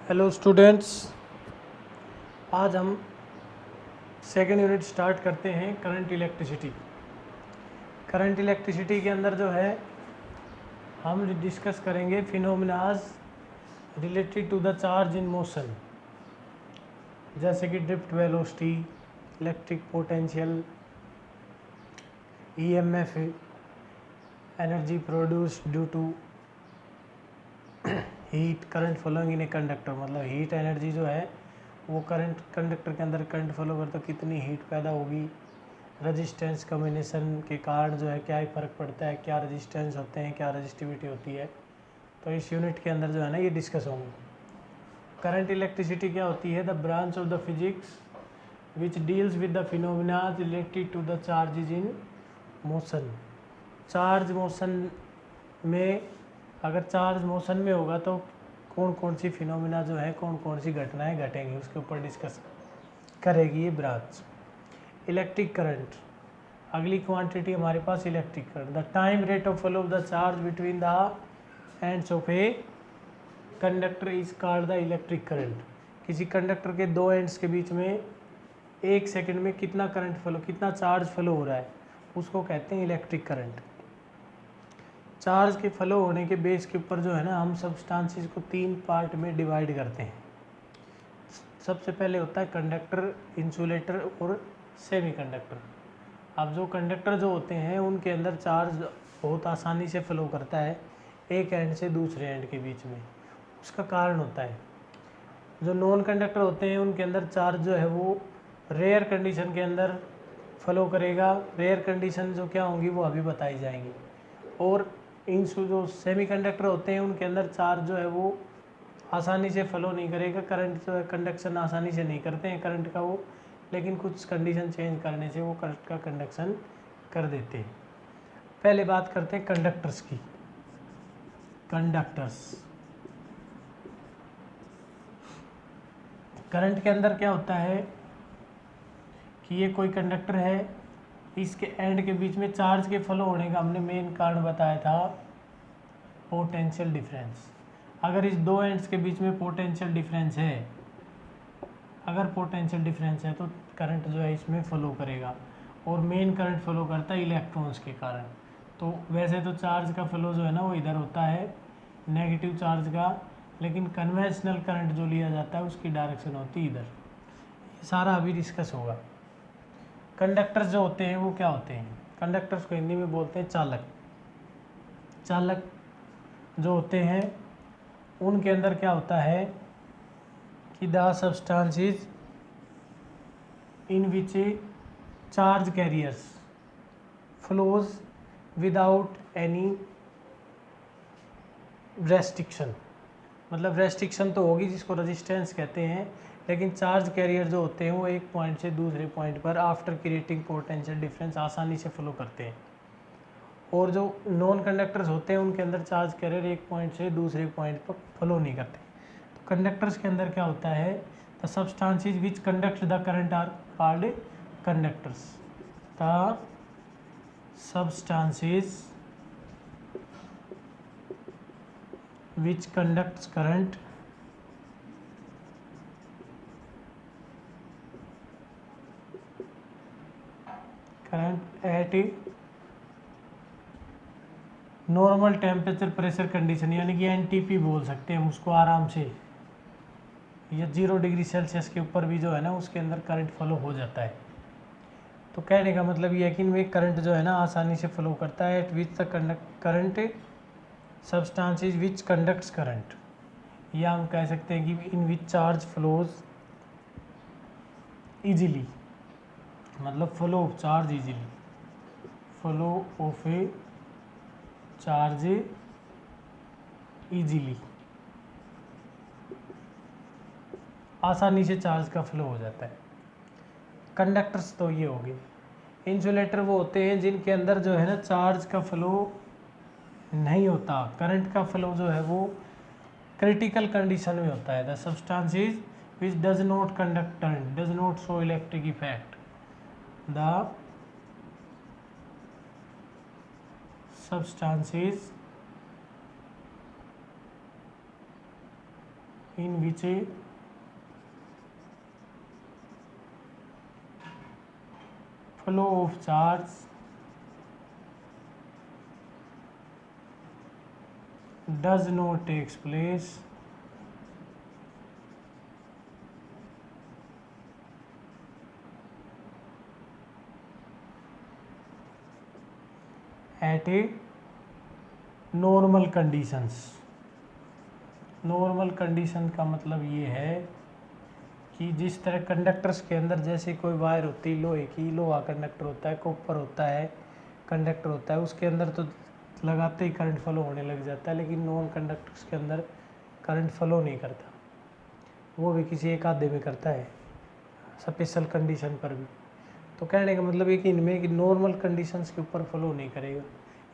Hello students, आज हम second unit start करते हैं करंट इलेक्ट्रिसिटी। करंट इलेक्ट्रिसिटी के अंदर जो है हम डिस्कस करेंगे phenomenas related to the charge in motion, जैसे कि drift velocity, electric potential, EMF, energy produced due to heat, current flowing in a conductor. मतलब हीट एनर्जी जो है वो करंट कंडक्टर के अंदर करंट फ्लो करता तो कितनी हीट पैदा होगी, रेजिस्टेंस कम्बिनेशन के कारण जो है क्या ही फ़र्क पड़ता है, क्या रेजिस्टेंस होते हैं, क्या रेजिस्टिविटी होती है। तो इस यूनिट के अंदर जो है ना ये डिस्कस होंगे। करंट इलेक्ट्रिसिटी क्या होती है? The branch of the physics which deals with the phenomena related to the charges in motion. Charge motion में, अगर चार्ज मोशन में होगा तो कौन कौन सी फिनोमिना जो है, कौन कौन सी घटनाएं घटेंगी, उसके ऊपर डिस्कस करेगी ये ब्रांच। इलेक्ट्रिक करंट, अगली क्वांटिटी हमारे पास electric current. The time rate of flow of the charge between the ends of a conductor is called the electric current. किसी कंडक्टर के दो एंड्स के बीच में एक सेकंड में कितना करंट फ्लो, कितना चार्ज फ्लो हो रहा है, उसको कहते हैं इलेक्ट्रिक करंट। चार्ज के फ्लो होने के बेस के ऊपर जो है ना हम सब्सटेंसेस को तीन पार्ट में डिवाइड करते हैं। सबसे पहले होता है कंडक्टर, इंसुलेटर और सेमीकंडक्टर। अब जो कंडक्टर जो होते हैं उनके अंदर चार्ज बहुत आसानी से फ्लो करता है एक एंड से दूसरे एंड के बीच में, उसका कारण होता है। जो नॉन कंडक्टर होते हैं उनके अंदर चार्ज जो है वो रेयर कंडीशन के अंदर फ्लो करेगा। रेयर कंडीशन जो क्या होंगी वो अभी बताई जाएंगी। और जो सेमीकंडक्टर होते हैं उनके अंदर चार्ज जो है वो आसानी से फ्लो नहीं करेगा। करंट जो है कंडक्शन आसानी से नहीं करते हैं करंट का वो, लेकिन कुछ कंडीशन चेंज करने से वो करंट का कंडक्शन कर देते हैं। पहले बात करते हैं कंडक्टर्स की। कंडक्टर्स, करंट के अंदर क्या होता है कि ये कोई कंडक्टर है, इसके एंड के बीच में चार्ज के फ्लो होने का हमने मेन कारण बताया था पोटेंशियल डिफरेंस। अगर इस दो एंड्स के बीच में पोटेंशियल डिफरेंस है, अगर पोटेंशियल डिफरेंस है तो करंट जो है इसमें फ्लो करेगा। और मेन करंट फ्लो करता है इलेक्ट्रॉन्स के कारण। तो वैसे तो चार्ज का फ्लो जो है ना वो इधर होता है, नेगेटिव चार्ज का, लेकिन कन्वेंशनल करंट जो लिया जाता है उसकी डायरेक्शन होती है इधर। ये सारा अभी डिस्कस होगा। कंडक्टर्स जो होते हैं वो क्या होते हैं? कंडक्टर्स को हिंदी में बोलते हैं चालक। चालक जो होते हैं उनके अंदर क्या होता है कि the substances in which charge carriers flows without any restriction. मतलब रेस्ट्रिक्शन तो होगी जिसको रेजिस्टेंस कहते हैं, लेकिन चार्ज कैरियर जो होते हैं वो एक पॉइंट से दूसरे पॉइंट पर आफ्टर क्रिएटिंग पोटेंशियल डिफरेंस आसानी से फ्लो करते हैं। और जो नॉन कंडक्टर्स होते हैं उनके अंदर चार्ज कैरियर एक पॉइंट से दूसरे पॉइंट पर फ्लो नहीं करते। तो कंडक्टर्स के अंदर क्या होता है? The substances which conduct the current are called conductors. The substances which conducts current at normal temperature pressure condition, यानी कि एनटीपी बोल सकते हैं हम उसको आराम से। या 0 डिग्री सेल्सियस के ऊपर भी जो है ना उसके अंदर करंट फ्लो हो जाता है। तो कहने का मतलब ये है कि इनमें करंट जो है ना आसानी से फ्लो करता है। Eight which the current substances which conducts current, या हम कह सकते हैं कि इन विच चार्ज फ्लोज इजीली। मतलब flow of charge easily, flow of A charge easily, आसानी से चार्ज का फ्लो हो जाता है। कंडक्टर्स तो ये हो गए। इंसुलेटर वो होते हैं जिनके अंदर जो है ना चार्ज का फ्लो नहीं होता, करंट का फ्लो जो है वो क्रिटिकल कंडीशन में होता है। The substances which does not conduct current does not show electric effect. The substances in which flow of charge does not takes place at a normal conditions. Normal condition का मतलब ये है कि जिस तरह कंडक्टर्स के अंदर जैसे कोई वायर होती है लोहे की, लोहा कंडक्टर होता है, कॉपर होता है, कंडक्टर होता है, उसके अंदर तो लगाते ही करंट फ्लो होने लग जाता है, लेकिन नॉन कंडक्टर्स के अंदर करंट फ्लो नहीं करता, वो भी किसी एक आधे में करता है स्पेशल कंडीशन पर भी। तो कहने का मतलब है कि इनमें कि नॉर्मल कंडीशंस के ऊपर फ्लो नहीं करेगा,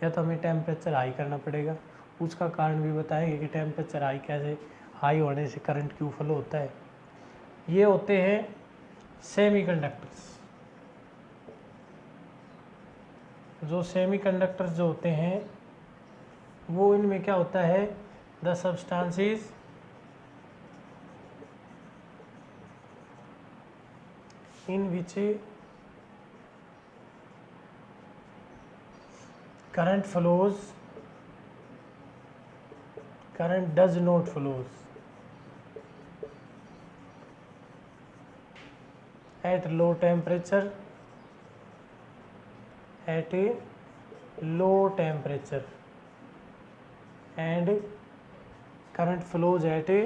या तो हमें टेम्परेचर हाई करना पड़ेगा। उसका कारण भी बताएंगे कि टेम्परेचर हाई कैसे, हाई होने से करंट क्यों फ्लो होता है। ये होते हैं सेमीकंडक्टर्स। जो सेमीकंडक्टर्स जो होते हैं वो इनमें क्या होता है, the substances in which current flows, current does not flows at low temperature, at a low temperature, and current flows at a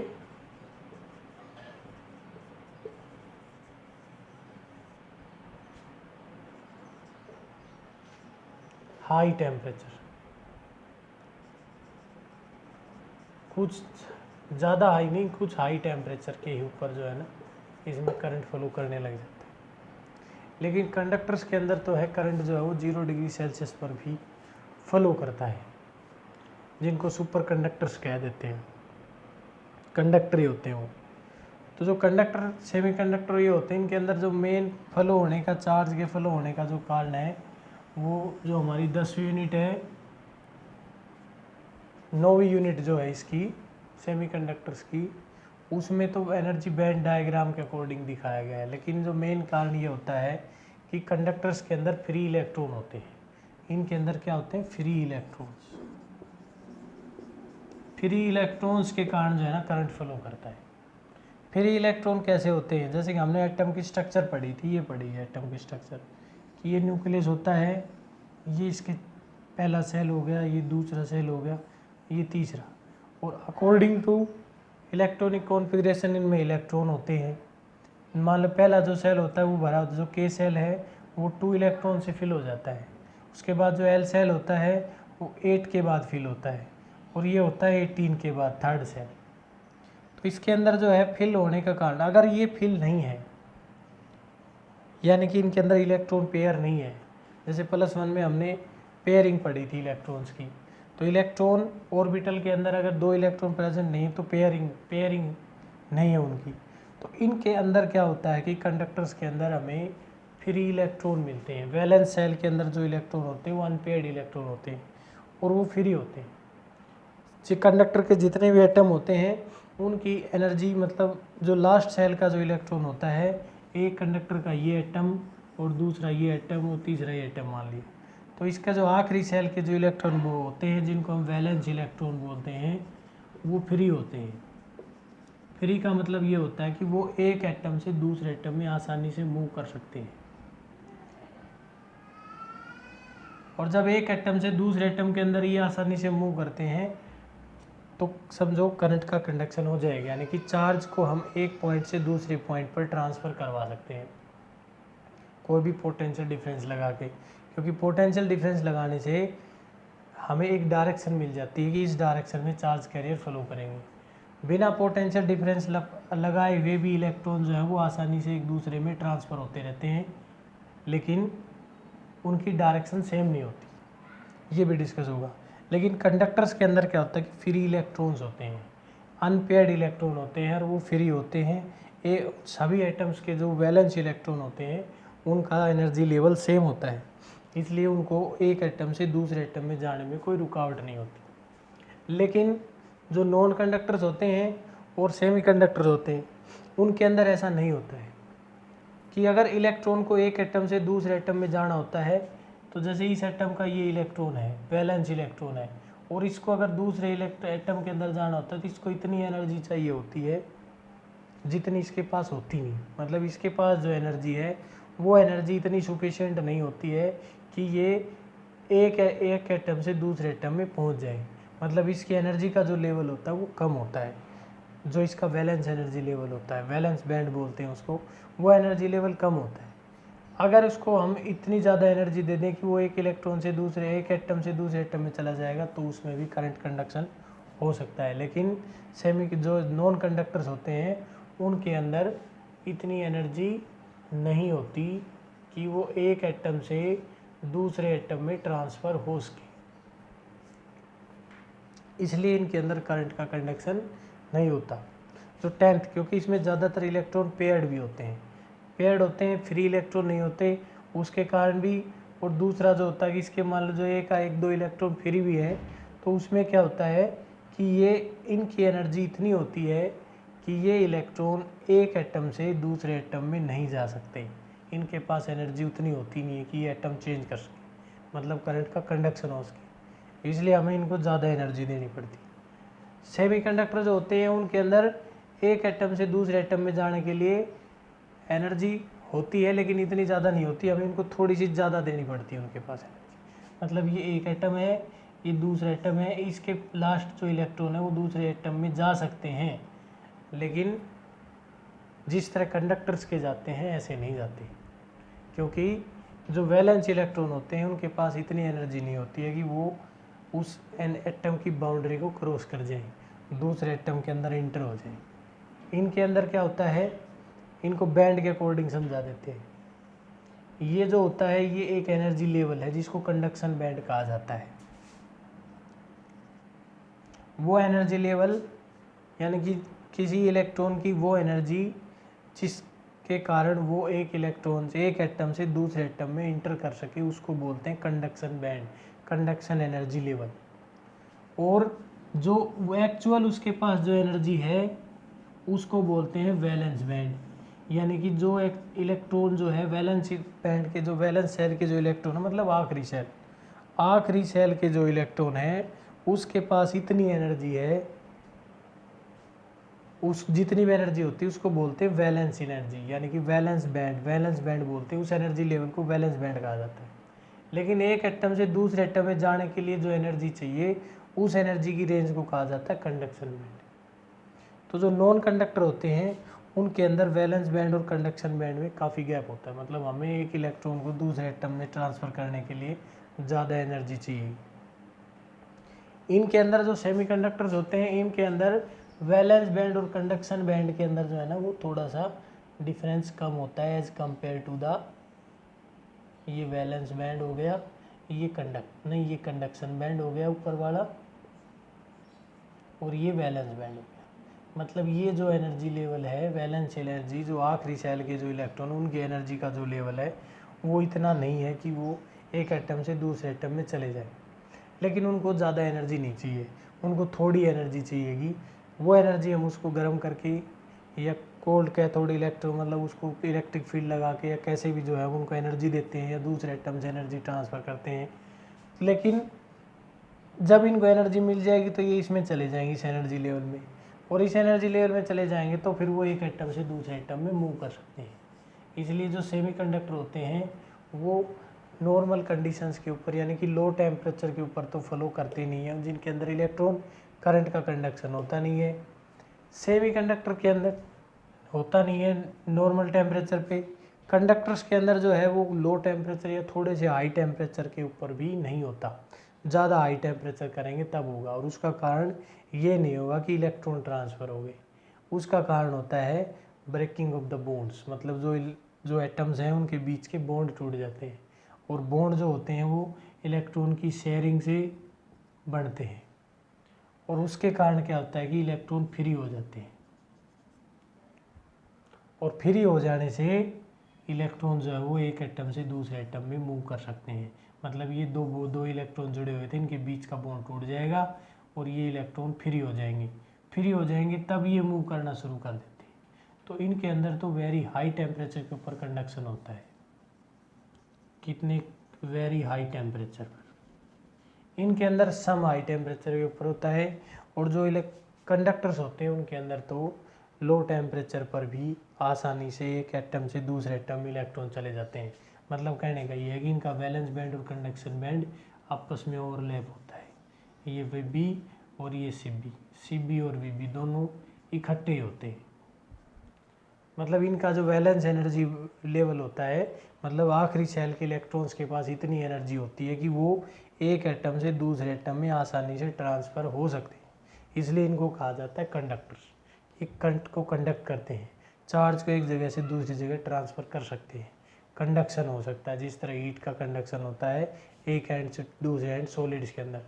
high temperature. कुछ ज़्यादा हाई नहीं, कुछ हाई टेम्परेचर के ही ऊपर जो है ना इसमें करंट फ्लो करने लग जाता है। लेकिन कंडक्टर्स के अंदर तो है करंट जो है वो 0 डिग्री सेल्सियस पर भी फ्लो करता है, जिनको सुपर कंडक्टर्स कह देते हैं, कंडक्टर ही होते हैं वो। तो जो कंडक्टर सेमी कंडक्टर ये होते हैं, इनके अंदर जो मेन फ्लो होने का, चार्ज के फ्लो होने का जो कारण है वो जो हमारी 10वीं यूनिट है, 9वीं यूनिट जो है इसकी सेमीकंडक्टर्स की, उसमें तो एनर्जी बैंड डायग्राम के अकॉर्डिंग दिखाया गया है। लेकिन जो मेन कारण ये होता है कि कंडक्टर्स के अंदर फ्री इलेक्ट्रॉन होते हैं। इनके अंदर क्या होते हैं, फ्री इलेक्ट्रॉन्स। फ्री इलेक्ट्रॉन्स के कारण जो है ना करंट फ्लो करता है। फ्री इलेक्ट्रॉन कैसे होते हैं, जैसे कि हमने एटम की स्ट्रक्चर पढ़ी थी, ये पढ़ी है एटम की स्ट्रक्चर, कि ये न्यूक्लियस होता है, ये इसके पहला सेल हो गया, ये दूसरा सेल हो गया, ये तीसरा, और अकॉर्डिंग टू इलेक्ट्रॉनिक कॉन्फ़िगरेशन इनमें इलेक्ट्रॉन होते हैं। मान लो पहला जो सेल होता है वो भरा होता है, जो के सेल है वो 2 इलेक्ट्रॉन से फिल हो जाता है। उसके बाद जो एल सेल होता है वो 8 के बाद फिल होता है, और ये होता है 18 के बाद थर्ड सेल। तो इसके अंदर जो है फिल होने का कारण, अगर ये फिल नहीं है यानी कि इनके अंदर इलेक्ट्रॉन पेयर नहीं है, जैसे +1 में हमने पेयरिंग पढ़ी थी इलेक्ट्रॉन्स की, तो इलेक्ट्रॉन ऑर्बिटल के अंदर अगर 2 इलेक्ट्रॉन प्रेजेंट नहीं तो पेयरिंग नहीं है उनकी, तो इनके अंदर क्या होता है कि कंडक्टर्स के अंदर हमें फ्री इलेक्ट्रॉन मिलते हैं। वैलेंस सेल के अंदर जो इलेक्ट्रॉन होते हैं वो अनपेयर्ड इलेक्ट्रॉन होते हैं और वो फ्री होते हैं। जो कंडक्टर के जितने भी एटम होते हैं उनकी एनर्जी, मतलब जो लास्ट सेल का जो इलेक्ट्रॉन होता है, एक कंडक्टर का ये एटम और दूसरा ये एटम और तीसरा ये एटम मान लिया, तो इसका जो आखिरी सेल के जो इलेक्ट्रॉन वो होते हैं जिनको हम वैलेंस इलेक्ट्रॉन बोलते हैं, वो फ्री होते हैं। फ्री का मतलब ये होता है कि वो एक एटम से दूसरे एटम में आसानी से मूव कर सकते हैं, और जब एक एटम से दूसरे एटम के अंदर ये आसानी से मूव करते हैं तो समझो करंट का कंडक्शन हो जाएगा, यानी कि चार्ज को हम एक पॉइंट से दूसरे पॉइंट पर ट्रांसफ़र करवा सकते हैं कोई भी पोटेंशियल डिफरेंस लगा के, क्योंकि पोटेंशियल डिफरेंस लगाने से हमें एक डायरेक्शन मिल जाती है कि इस डायरेक्शन में चार्ज कैरियर फ्लो करेंगे। बिना पोटेंशियल डिफरेंस लगाए हुए भी इलेक्ट्रॉन जो है वो आसानी से एक दूसरे में ट्रांसफ़र होते रहते हैं, लेकिन उनकी डायरेक्शन सेम नहीं होती, ये भी डिस्कस होगा। लेकिन कंडक्टर्स के अंदर क्या होता है कि फ्री इलेक्ट्रॉन्स होते हैं, अनपेयर्ड इलेक्ट्रॉन होते हैं और वो फ्री होते हैं। ये सभी एटम्स के जो वैलेंस इलेक्ट्रॉन होते हैं उनका एनर्जी लेवल सेम होता है, इसलिए उनको एक एटम से दूसरे एटम में जाने में कोई रुकावट नहीं होती। लेकिन जो नॉन कंडक्टर्स होते हैं और सेमीकंडक्टर होते हैं उनके अंदर ऐसा नहीं होता है कि अगर इलेक्ट्रॉन को एक एटम से दूसरे एटम में जाना होता है तो जैसे इस एटम का ये इलेक्ट्रॉन है, वैलेंस इलेक्ट्रॉन है, और इसको अगर दूसरे एटम के अंदर जाना होता है तो इसको इतनी एनर्जी चाहिए होती है जितनी इसके पास होती नहीं। मतलब इसके पास जो एनर्जी है वो एनर्जी इतनी सफिशिएंट नहीं होती है कि ये एक एटम से दूसरे एटम में पहुंच जाए। मतलब इसकी एनर्जी का जो लेवल होता है वो कम होता है, जो इसका वैलेंस एनर्जी लेवल होता है, वैलेंस बैंड बोलते हैं उसको, वो एनर्जी लेवल कम होता है। अगर उसको हम इतनी ज़्यादा एनर्जी दे दें कि वो एक एटम से दूसरे एटम में चला जाएगा तो उसमें भी करंट कंडक्शन हो सकता है। लेकिन जो नॉन कंडक्टर्स होते हैं उनके अंदर इतनी एनर्जी नहीं होती कि वो एक एटम से दूसरे एटम में ट्रांसफ़र हो सके, इसलिए इनके अंदर करंट का कंडक्शन नहीं होता। तो 10th, क्योंकि इसमें ज़्यादातर इलेक्ट्रॉन पेयर्ड भी होते हैं, फ्री इलेक्ट्रॉन नहीं होते उसके कारण भी। और दूसरा जो होता है कि इसके मान लो जो एक दो इलेक्ट्रॉन फ्री भी है तो उसमें क्या होता है कि ये इनकी एनर्जी इतनी होती है कि ये इलेक्ट्रॉन एक एटम से दूसरे एटम में नहीं जा सकते, इनके पास एनर्जी उतनी होती नहीं है कि ये एटम चेंज कर सके, मतलब करंट का कंडक्शन हो सके, इसलिए हमें इनको ज़्यादा एनर्जी देनी पड़ती है। सेमीकंडक्टर जो होते हैं उनके अंदर एक एटम से दूसरे एटम में जाने के लिए एनर्जी होती है लेकिन इतनी ज़्यादा नहीं होती, हमें इनको थोड़ी सी ज़्यादा देनी पड़ती है उनके पास एनर्जी। मतलब ये एक एटम है, ये दूसरा एटम है, इसके लास्ट जो इलेक्ट्रॉन है वो दूसरे एटम में जा सकते हैं, लेकिन जिस तरह कंडक्टर्स के जाते हैं ऐसे नहीं जाते, क्योंकि जो वैलेंस इलेक्ट्रॉन होते हैं उनके पास इतनी एनर्जी नहीं होती है कि वो उस एटम की बाउंड्री को क्रॉस कर जाएं, दूसरे एटम के अंदर इंटर हो जाएं। इनके अंदर क्या होता है, इनको बैंड के अकॉर्डिंग समझा देते हैं। ये जो होता है ये एक एनर्जी लेवल है जिसको कंडक्शन बैंड कहा जाता है। वो एनर्जी लेवल यानी कि किसी इलेक्ट्रॉन की वो एनर्जी जिसके कारण वो एक इलेक्ट्रॉन से एक एटम से दूसरे एटम में इंटर कर सके उसको बोलते हैं conduction band, conduction energy level. और जो एक्चुअल उसके पास जो एनर्जी है उसको बोलते हैं वैलेंस बैंड, यानी कि जो एक इलेक्ट्रॉन जो है वैलेंस बैंड के जो वैलेंस शेल के जो इलेक्ट्रॉन है, मतलब आखिरी शेल के जो इलेक्ट्रॉन है उसके पास इतनी एनर्जी है, उस जितनी भी एनर्जी होती है उसको बोलते हैं वैलेंस एनर्जी, यानी कि वैलेंस बैंड बोलते हैं उस एनर्जी लेवल को, वैलेंस बैंड कहा जाता है। लेकिन एक एटम से दूसरे एटम में जाने के लिए जो एनर्जी चाहिए उस एनर्जी की रेंज को कहा जाता है कंडक्शन बैंड। तो जो नॉन कंडक्टर होते हैं उनके अंदर वैलेंस बैंड और कंडक्शन बैंड में काफ़ी गैप होता है, मतलब हमें एक इलेक्ट्रॉन को दूसरे एटम में ट्रांसफ़र करने के लिए ज़्यादा एनर्जी चाहिए। इनके अंदर जो सेमीकंडक्टर्स होते हैं इनके अंदर वैलेंस बैंड और कंडक्शन बैंड के अंदर जो है ना वो थोड़ा सा डिफरेंस कम होता है एज कम्पेयर टू द, ये वैलेंस बैंड हो गया, ये कंडक्शन बैंड हो गया ऊपर वाला, और ये वैलेंस बैंड हो गया। मतलब ये जो एनर्जी लेवल है वैलेंस एनर्जी, जो आखिरी सेल के जो इलेक्ट्रॉन उनकी एनर्जी का जो लेवल है वो इतना नहीं है कि वो एक एटम से दूसरे एटम में चले जाए, लेकिन उनको ज़्यादा एनर्जी नहीं चाहिए, उनको थोड़ी एनर्जी चाहिएगी। वो एनर्जी हम उसको गर्म करके या कोल्ड कैथोड इलेक्ट्रो मतलब उसको इलेक्ट्रिक फील्ड लगा के या कैसे भी जो है उनको एनर्जी देते हैं या दूसरे एटम से एनर्जी ट्रांसफ़र करते हैं। लेकिन जब इनको एनर्जी मिल जाएगी तो ये इसमें चले जाएंगे इस एनर्जी लेवल में, और इस एनर्जी लेवल में चले जाएंगे तो फिर वो एक एटम से दूसरे एटम में मूव कर सकते हैं। इसलिए जो सेमीकंडक्टर होते हैं वो नॉर्मल कंडीशंस के ऊपर यानी कि लो टेम्परेचर के ऊपर तो फ्लो करते नहीं है, जिनके अंदर इलेक्ट्रॉन करंट का कंडक्शन होता नहीं है। सेमीकंडक्टर के अंदर होता नहीं है नॉर्मल टेम्परेचर पे। कंडक्टर्स के अंदर जो है वो लो टेम्परेचर या थोड़े से हाई टेम्परेचर के ऊपर भी नहीं होता, ज़्यादा हाई टेम्परेचर करेंगे तब होगा, और उसका कारण ये नहीं होगा कि इलेक्ट्रॉन ट्रांसफ़र हो गए, उसका कारण होता है ब्रेकिंग ऑफ द बॉन्ड्स, मतलब जो एटम्स हैं उनके बीच के बॉन्ड टूट जाते हैं, और बॉन्ड जो होते हैं वो इलेक्ट्रॉन की शेयरिंग से बनते हैं, और उसके कारण क्या होता है कि इलेक्ट्रॉन फ्री हो जाते हैं, और फ्री हो जाने से इलेक्ट्रॉन जो है वो एक एटम से दूसरे एटम में मूव कर सकते हैं। मतलब ये दो इलेक्ट्रॉन जुड़े हुए थे, इनके बीच का बॉन्ड टूट जाएगा और ये इलेक्ट्रॉन फ्री हो जाएंगे। फ्री हो जाएंगे तब ये मूव करना शुरू कर देते हैं। तो इनके अंदर तो वेरी हाई टेम्परेचर के ऊपर कंडक्शन होता है। कितने? वेरी हाई टेम्परेचर पर। इनके अंदर सम हाई टेम्परेचर के ऊपर होता है, और जो कंडक्टर्स होते हैं उनके अंदर तो लो टेम्परेचर पर भी आसानी से एक एटम से दूसरे एटम में इलेक्ट्रॉन चले जाते हैं। मतलब कहने का ये है कि इनका वैलेंस बैंड और कंडक्शन बैंड आपस में ओवरलैप होता है। ये वी और ये सी बी और वी दोनों इकट्ठे होते हैं। मतलब इनका जो वैलेंस एनर्जी लेवल होता है, मतलब आखिरी सेल के इलेक्ट्रॉन्स के पास इतनी एनर्जी होती है कि वो एक एटम से दूसरे एटम में आसानी से ट्रांसफ़र हो सकते हैं। इसलिए इनको कहा जाता है कंडक्टर्स। एक करंट को कंडक्ट करते हैं, चार्ज को एक जगह से दूसरी जगह ट्रांसफ़र कर सकते हैं। कंडक्शन हो सकता है जिस तरह हीट का कंडक्शन होता है एक एंड से दूसरे एंड सॉलिड्स के अंदर,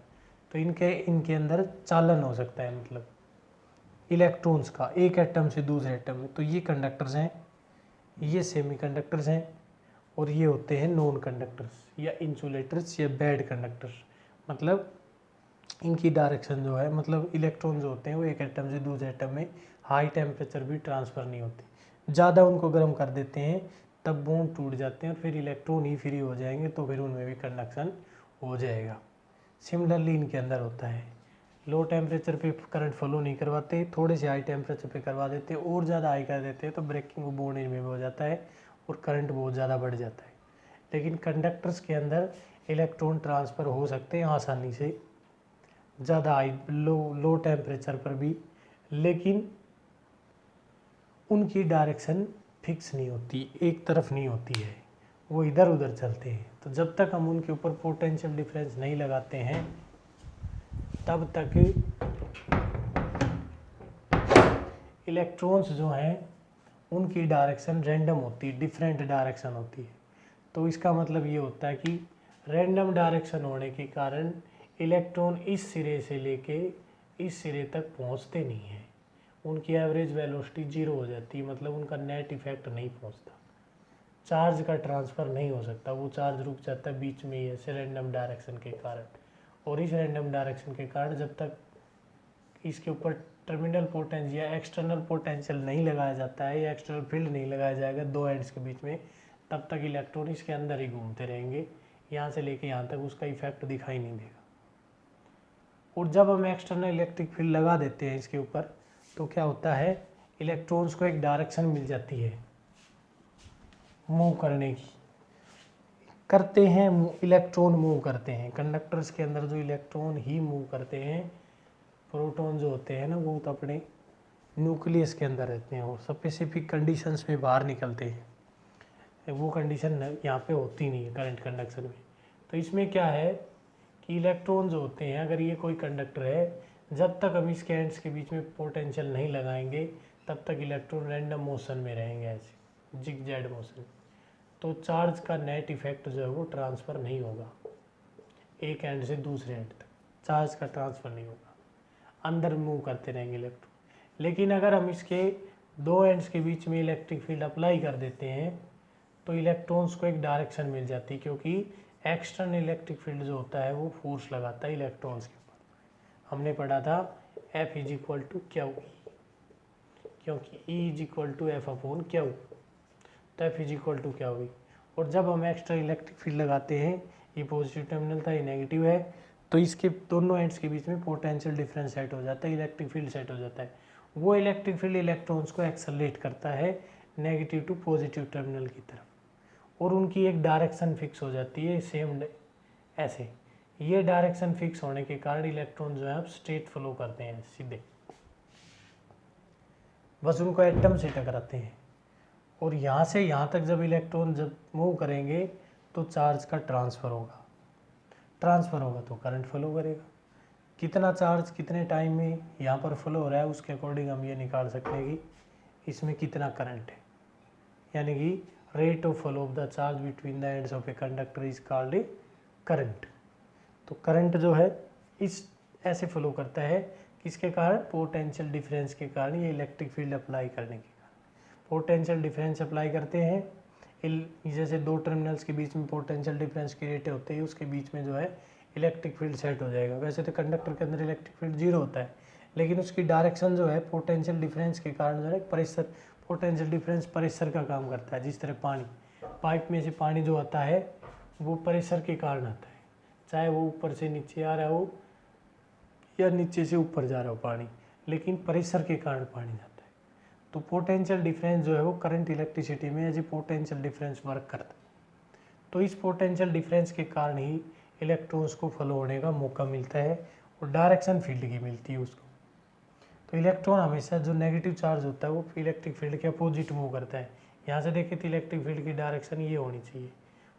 तो इनके अंदर चालन हो सकता है, मतलब इलेक्ट्रॉन्स का एक एटम से दूसरे एटम में। तो ये कंडक्टर्स हैं, ये सेमीकंडक्टर्स हैं, और ये होते हैं नॉन कंडक्टर्स या इंसुलेटर्स या बैड कंडक्टर्स। मतलब इनकी डायरेक्शन जो है, मतलब इलेक्ट्रॉन जो होते हैं वो एक एटम से दूसरे एटम में हाई टेम्परेचर भी ट्रांसफ़र नहीं होते। ज़्यादा उनको गर्म कर देते हैं तब बॉन्ड टूट जाते हैं और फिर इलेक्ट्रॉन ही फ्री हो जाएंगे, तो फिर उनमें भी कंडक्शन हो जाएगा। सिमिलरली इनके अंदर होता है, लो टेम्परेचर पे करंट फ्लो नहीं करवाते, थोड़े से हाई टेम्परेचर पे करवा देते, और ज़्यादा हाई कर देते हैं तो ब्रेकिंग वो बॉन्ड इनमें हो जाता है और करंट बहुत ज़्यादा बढ़ जाता है। लेकिन कंडक्टर्स के अंदर इलेक्ट्रॉन ट्रांसफ़र हो सकते हैं आसानी से, ज़्यादा हाई लो टेम्परेचर पर भी, लेकिन उनकी डायरेक्शन फिक्स नहीं होती, एक तरफ नहीं होती है, वो इधर उधर चलते हैं। तो जब तक हम उनके ऊपर पोटेंशियल डिफरेंस नहीं लगाते हैं तब तक इलेक्ट्रॉन्स जो हैं उनकी डायरेक्शन रैंडम होती है, डिफरेंट डायरेक्शन होती है। तो इसका मतलब ये होता है कि रैंडम डायरेक्शन होने के कारण इलेक्ट्रॉन इस सिरे से लेके इस सिरे तक पहुंचते नहीं हैं, उनकी एवरेज वेलोसिटी 0 हो जाती है, मतलब उनका नेट इफेक्ट नहीं पहुंचता, चार्ज का ट्रांसफ़र नहीं हो सकता, वो चार्ज रुक जाता है बीच में ही ऐसे रैंडम डायरेक्शन के कारण। और इस रैंडम डायरेक्शन के कारण जब तक इसके ऊपर टर्मिनल पोटेंशियल या एक्सटर्नल पोटेंशियल नहीं लगाया जाता है या एक्सटर्नल फील्ड नहीं लगाया जाएगा दो एंड्स के बीच में, तब तक इलेक्ट्रॉन इसके अंदर ही घूमते रहेंगे, यहाँ से लेके यहाँ तक उसका इफेक्ट दिखाई नहीं देगा। और जब हम एक्सटर्नल इलेक्ट्रिक फील्ड लगा देते हैं इसके ऊपर, तो क्या होता है, इलेक्ट्रॉन्स को एक डायरेक्शन मिल जाती है मूव करने की, करते हैं इलेक्ट्रॉन मूव करते हैं। कंडक्टर्स के अंदर जो इलेक्ट्रॉन ही मूव करते हैं, प्रोटॉन जो होते हैं ना वो तो अपने न्यूक्लियस के अंदर रहते हैं और स्पेसिफिक कंडीशंस में बाहर निकलते हैं। वो कंडीशन यहाँ पे होती नहीं है करंट कंडक्शन में। तो इसमें क्या है कि इलेक्ट्रॉन जो होते हैं, अगर ये कोई कंडक्टर है, जब तक हम इसके एंड्स के बीच में पोटेंशियल नहीं लगाएंगे तब तक इलेक्ट्रॉन रैंडम मोशन में रहेंगे, ऐसे जिग जैड मोशन। तो चार्ज का नेट इफेक्ट जो है वो ट्रांसफ़र नहीं होगा एक एंड से दूसरे एंड तक, चार्ज का ट्रांसफ़र नहीं होगा, अंदर मूव करते रहेंगे इलेक्ट्रॉन। लेकिन अगर हम इसके दो एंड्स के बीच में इलेक्ट्रिक फील्ड अप्लाई कर देते हैं तो इलेक्ट्रॉन्स को एक डायरेक्शन मिल जाती है, क्योंकि एक्सटर्नल इलेक्ट्रिक फील्ड जो होता है वो फोर्स लगाता है इलेक्ट्रॉन्स के ऊपर। हमने पढ़ा था F is equal to Q, क्योंकि E is equal to F upon Q, तो F is equal to Q ही। और जब हम एक्स्ट्रा इलेक्ट्रिक फील्ड लगाते हैं, ये पॉजिटिव टर्मिनल था, ये नेगेटिव है, तो इसके दोनों एंड्स के बीच में पोटेंशियल डिफरेंस सेट हो जाता है, इलेक्ट्रिक फील्ड सेट हो जाता है। वो इलेक्ट्रिक फील्ड इलेक्ट्रॉन्स को एक्सेलरेट करता है नेगेटिव टू पॉजिटिव टर्मिनल की तरफ, और उनकी एक डायरेक्शन फिक्स हो जाती है सेम ऐसे। ये डायरेक्शन फिक्स होने के कारण इलेक्ट्रॉन जो है अब स्ट्रेट फ्लो करते हैं सीधे, बस उनको एटम से टकराते हैं। और यहाँ से यहाँ तक जब इलेक्ट्रॉन जब मूव करेंगे तो चार्ज का ट्रांसफ़र होगा, ट्रांसफ़र होगा तो करंट फ्लो करेगा। कितना चार्ज कितने टाइम में यहाँ पर फ्लो हो रहा है उसके अकॉर्डिंग हम ये निकाल सकते हैं कि इसमें कितना करंट है, यानी कि rate of flow of the charge between the ends of a conductor is called a current. तो करंट जो है इस ऐसे फ्लो करता है, किसके कारण, पोटेंशियल डिफरेंस के कारण, ये इलेक्ट्रिक फील्ड अप्लाई करने के कारण। पोटेंशियल डिफरेंस अप्लाई करते हैं, जैसे दो टर्मिनल्स के बीच में पोटेंशियल डिफरेंस क्रिएट होते हैं, उसके बीच में जो है इलेक्ट्रिक फील्ड सेट हो जाएगा। वैसे तो कंडक्टर के अंदर इलेक्ट्रिक फील्ड 0 होता है, लेकिन उसकी डायरेक्शन जो है पोटेंशियल डिफरेंस के कारण जो है प्रेशर, पोटेंशियल डिफरेंस प्रेशर का काम करता है। जिस तरह पानी, पाइप में से पानी जो आता है वो प्रेशर के कारण आता है, चाहे वो ऊपर से नीचे आ रहा हो या नीचे से ऊपर जा रहा हो पानी, लेकिन प्रेशर के कारण पानी जाता है। तो पोटेंशियल डिफरेंस जो है वो करंट इलेक्ट्रिसिटी में as a potential difference work करता है। तो इस पोटेंशियल डिफरेंस के कारण ही इलेक्ट्रॉन्स को फ्लो होने का मौका मिलता है और डायरेक्शन फील्ड की मिलती है उसको। तो इलेक्ट्रॉन हमेशा जो नेगेटिव चार्ज होता है वो इलेक्ट्रिक फील्ड के अपोजिट मूव करता है। यहाँ से देखें तो इलेक्ट्रिक फील्ड की डायरेक्शन ये होनी चाहिए,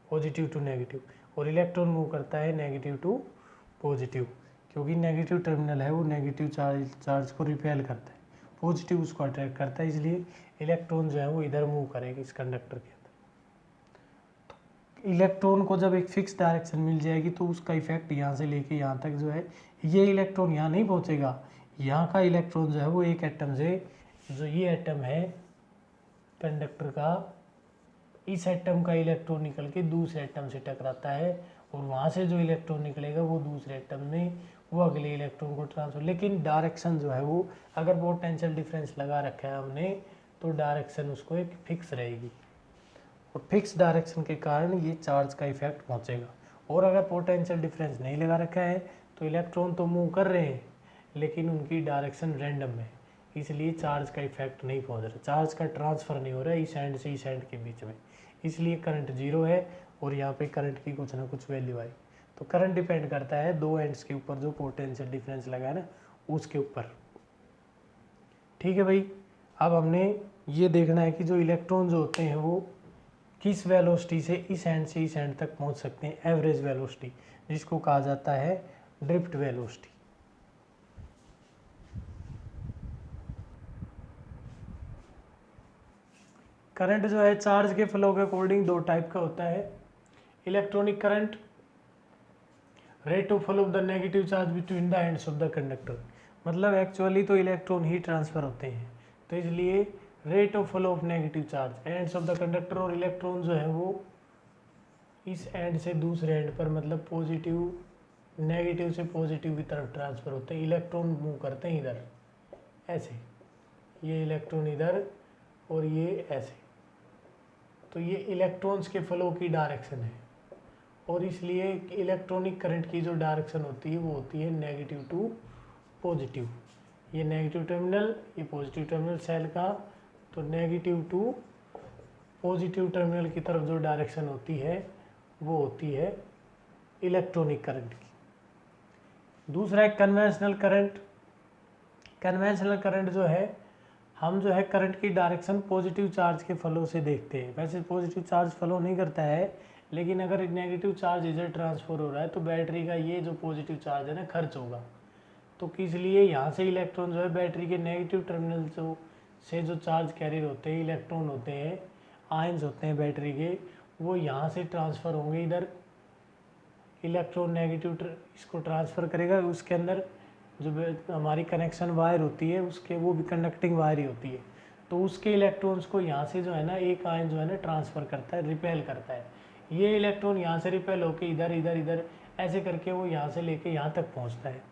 पॉजिटिव टू नेगेटिव, और इलेक्ट्रॉन मूव करता है नेगेटिव टू पॉजिटिव, क्योंकि नेगेटिव टर्मिनल है वो नेगेटिव चार्ज को रिपेल करता है, पॉजिटिव उसको अट्रैक्ट करता है, इसलिए इलेक्ट्रॉन जो है वो इधर मूव करेगी इस कंडक्टर के अंदर। तो इलेक्ट्रॉन को जब एक फिक्स डायरेक्शन मिल जाएगी तो उसका इफेक्ट यहाँ से लेके यहाँ तक जो है, ये इलेक्ट्रॉन यहाँ नहीं पहुँचेगा, यहाँ का इलेक्ट्रॉन जो है वो एक एटम से, जो ये एटम है कंडक्टर का, इस एटम का इलेक्ट्रॉन निकल के दूसरे एटम से टकराता है और वहाँ से जो इलेक्ट्रॉन निकलेगा वो दूसरे एटम में वो अगले इलेक्ट्रॉन को ट्रांसफर। लेकिन डायरेक्शन जो है वो अगर पोटेंशियल डिफरेंस लगा रखा है हमने तो डायरेक्शन उसको एक फिक्स रहेगी और फिक्स डायरेक्शन के कारण ये चार्ज का इफेक्ट पहुँचेगा। और अगर पोटेंशियल डिफरेंस नहीं लगा रखा है तो इलेक्ट्रॉन तो मूव कर रहे हैं लेकिन उनकी डायरेक्शन रैंडम है, इसलिए चार्ज का इफेक्ट नहीं पहुँच रहा, चार्ज का ट्रांसफ़र नहीं हो रहा है इस एंड से इस एंड के बीच में, इसलिए करंट जीरो है और यहाँ पे करंट की कुछ ना कुछ वैल्यू आई। तो करंट डिपेंड करता है दो एंड्स के ऊपर, जो पोटेंशियल डिफरेंस लगा है ना उसके ऊपर। ठीक है भाई, अब हमने ये देखना है कि जो इलेक्ट्रॉन जो होते हैं वो किस वेलोसिटी से इस एंड तक पहुँच सकते हैं, एवरेज वेलोसिटी, जिसको कहा जाता है ड्रिफ्ट वेलोसिटी। करंट जो है चार्ज के फ्लो के अकॉर्डिंग दो टाइप का होता है। Electronic current, rate of flow of the negative charge between the ends of the conductor, मतलब एक्चुअली तो इलेक्ट्रॉन ही ट्रांसफर होते हैं, तो इसलिए rate of flow of negative charge ends of the conductor, और इलेक्ट्रॉन जो है वो इस एंड से दूसरे एंड पर, मतलब पॉजिटिव, नेगेटिव से पॉजिटिव की तरफ ट्रांसफर होते हैं। इलेक्ट्रॉन मूव करते हैं इधर ऐसे, ये इलेक्ट्रॉन इधर और ये ऐसे, तो ये इलेक्ट्रॉन्स के फ्लो की डायरेक्शन है और इसलिए इलेक्ट्रॉनिक करंट की जो डायरेक्शन होती है वो होती है नेगेटिव टू पॉजिटिव। ये नेगेटिव टर्मिनल, ये पॉजिटिव टर्मिनल सेल का, तो नेगेटिव टू पॉजिटिव टर्मिनल की तरफ जो डायरेक्शन होती है वो होती है इलेक्ट्रॉनिक करंट की। दूसरा है कन्वेंशनल करंट। कन्वेंशनल करंट जो है, हम जो है करंट की डायरेक्शन पॉजिटिव चार्ज के फ्लो से देखते हैं। वैसे पॉजिटिव चार्ज फ्लो नहीं करता है, लेकिन अगर नेगेटिव चार्ज इधर ट्रांसफर हो रहा है तो बैटरी का ये जो पॉजिटिव चार्ज है ना खर्च होगा, तो इसलिए यहाँ से इलेक्ट्रॉन जो है बैटरी के नेगेटिव टर्मिनल से जो चार्ज कैरियर होते हैं, इलेक्ट्रॉन होते हैं, आयंस होते हैं बैटरी के, वो यहाँ से ट्रांसफ़र होंगे इधर, इलेक्ट्रॉन नेगेटिव इसको ट्रांसफ़र करेगा, उसके अंदर जो हमारी कनेक्शन वायर होती है उसके, वो भी कंडक्टिंग वायर ही होती है, तो उसके इलेक्ट्रॉन्स को यहाँ से जो है ना एक आयन जो है ना ट्रांसफ़र करता है, रिपेल करता है। ये इलेक्ट्रॉन यहाँ से रिपेल होकर इधर इधर इधर ऐसे करके वो यहाँ से लेके यहाँ तक पहुँचता है